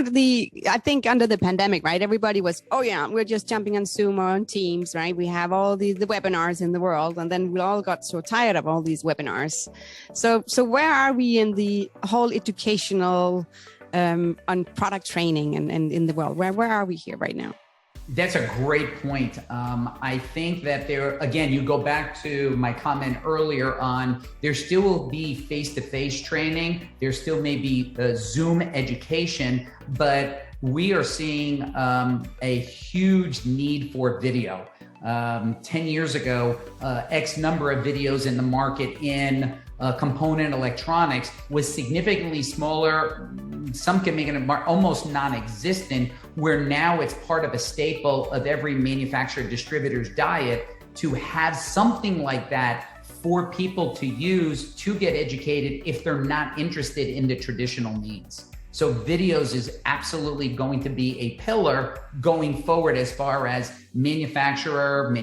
I think under the pandemic, right? Everybody was, oh yeah, we're just jumping on Zoom or on Teams, right? We have all the webinars in the world, and then we all got so tired of all these webinars. So where are we in the whole educational on product training and in the world? Where are we here right now? That's a great point. I think that again, you go back to my comment earlier on, there still will be face-to-face training. There still may be Zoom education, but we are seeing a huge need for video. 10 years ago, X number of videos in the market in component electronics was significantly smaller. Some can make it almost non-existent, where now it's part of a staple of every manufacturer distributor's diet to have something like that for people to use to get educated if they're not interested in the traditional means. So videos is absolutely going to be a pillar going forward as far as manufacturer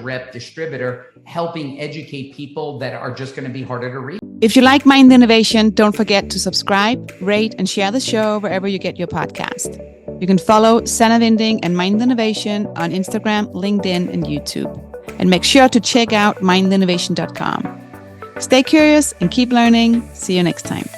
rep, distributor, helping educate people that are just going to be harder to reach. If you like Mind Innovation, don't forget to subscribe, rate, and share the show wherever you get your podcast. You can follow Sannah Vinding and Mind Innovation on Instagram, LinkedIn, and YouTube. And make sure to check out mindinnovation.com. Stay curious and keep learning. See you next time.